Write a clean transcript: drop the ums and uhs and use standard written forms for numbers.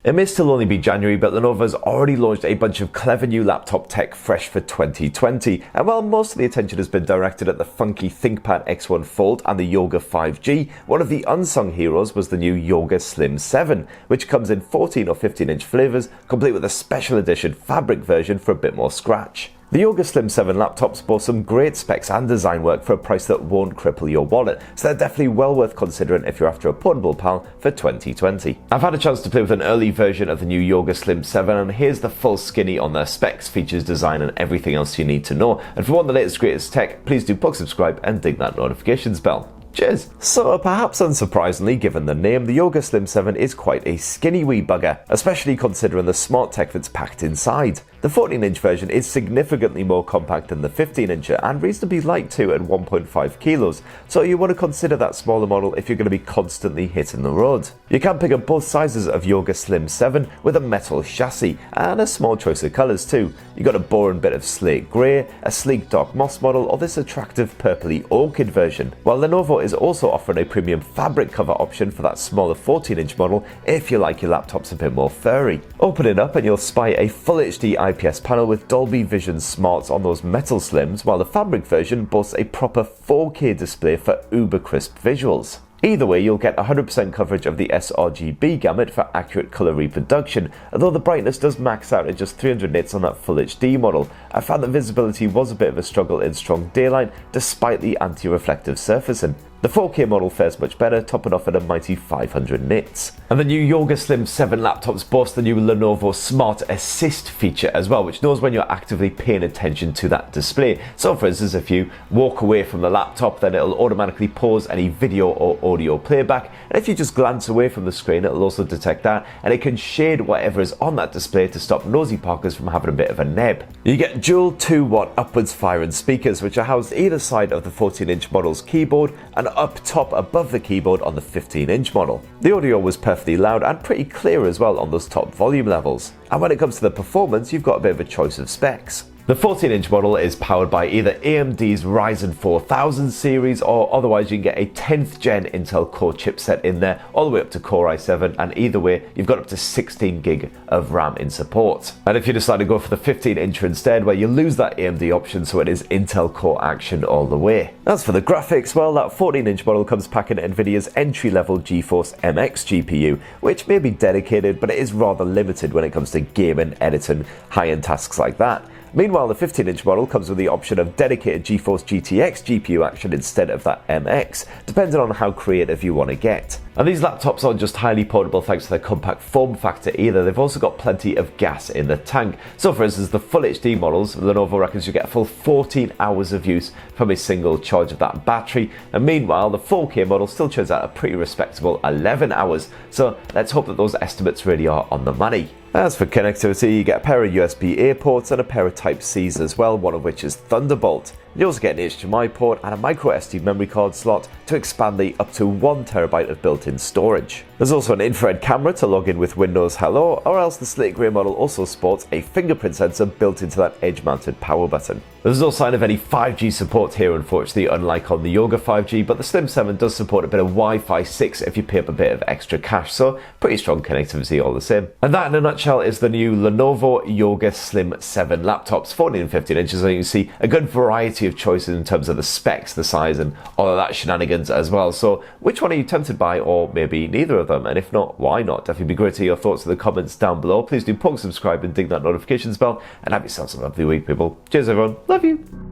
It may still only be January, but Lenovo's already launched a bunch of clever new laptop tech fresh for 2020. And while most of the attention has been directed at the funky ThinkPad X1 Fold and the Yoga 5G, one of the unsung heroes was the new Yoga Slim 7, which comes in 14 or 15-inch flavors, complete with a special edition fabric version for a bit more scratch. The Yoga Slim 7 laptops boast some great specs and design work for a price that won't cripple your wallet, so they're definitely well worth considering if you're after a portable pal for 2020. I've had a chance to play with an early version of the new Yoga Slim 7, and here's the full skinny on their specs, features, design and everything else you need to know. And if you want the latest greatest tech, please do subscribe and ding that notifications bell. Cheers! So perhaps unsurprisingly given the name, the Yoga Slim 7 is quite a skinny wee bugger, especially considering the smart tech that's packed inside. The 14-inch version is significantly more compact than the 15-incher and reasonably light too at 1.5 kilos, so you want to consider that smaller model if you're going to be constantly hitting the road. You can pick up both sizes of Yoga Slim 7 with a metal chassis and a small choice of colours too. You got a boring bit of slate grey, a sleek dark moss model, or this attractive purpley orchid version, while Lenovo is also offering a premium fabric cover option for that smaller 14-inch model if you like your laptops a bit more furry. Open it up and you'll spy a full HD IPS panel with Dolby Vision smarts on those metal slims, while the fabric version boasts a proper 4K display for uber crisp visuals. Either way, you'll get 100% coverage of the sRGB gamut for accurate colour reproduction, although the brightness does max out at just 300 nits on that Full HD model. I found that visibility was a bit of a struggle in strong daylight despite the anti-reflective surfacing. The 4K model fares much better, topping off at a mighty 500 nits. And the new Yoga Slim 7 laptops boast the new Lenovo Smart Assist feature as well, which knows when you're actively paying attention to that display. So for instance, if you walk away from the laptop, then it'll automatically pause any video or audio playback, and if you just glance away from the screen, it'll also detect that, and it can shade whatever is on that display to stop nosy parkers from having a bit of a neb. You get dual 2-watt upwards firing speakers, which are housed either side of the 14-inch model's keyboard and up top above the keyboard on the 15-inch model. The audio was perfectly loud and pretty clear as well on those top volume levels. And when it comes to the performance, you've got a bit of a choice of specs. The 14-inch model is powered by either AMD's Ryzen 4000 series, or otherwise you can get a 10th gen Intel Core chipset in there, all the way up to Core i7, and either way you've got up to 16 gig of RAM in support. And if you decide to go for the 15-inch instead, where you lose that AMD option, so it is Intel Core action all the way. As for the graphics, well, that 14-inch model comes packing Nvidia's entry-level GeForce MX GPU, which may be dedicated, but it is rather limited when it comes to gaming, editing, high-end tasks like that. Meanwhile, the 15-inch model comes with the option of dedicated GeForce GTX GPU action instead of that MX, depending on how creative you want to get. And these laptops aren't just highly portable thanks to their compact form factor either, they've also got plenty of gas in the tank. So for instance, the Full HD models, Lenovo reckons you get a full 14 hours of use from a single charge of that battery, and meanwhile the 4K model still churns out a pretty respectable 11 hours, so let's hope that those estimates really are on the money. As for connectivity, you get a pair of USB-A ports and a pair of Type-Cs as well, one of which is Thunderbolt. You also get an HDMI port and a microSD memory card slot to expand the up to 1TB of built-in storage. There's also an infrared camera to log in with Windows Hello, or else the slate grey model also sports a fingerprint sensor built into that edge-mounted power button. There's no sign of any 5G support here, unfortunately, unlike on the Yoga 5G, but the Slim 7 does support a bit of Wi-Fi 6 if you pay up a bit of extra cash, so pretty strong connectivity all the same. And that in a nutshell is the new Lenovo Yoga Slim 7 laptops, 14 and 15 inches, so you can see a good variety of choices in terms of the specs, the size, and all of that shenanigans as well. So which one are you tempted by, or maybe neither of them? And if not, why not? Definitely be great to hear your thoughts in the comments down below. Please do subscribe and ding that notifications bell, and have yourselves a lovely week, people. Cheers everyone, love you.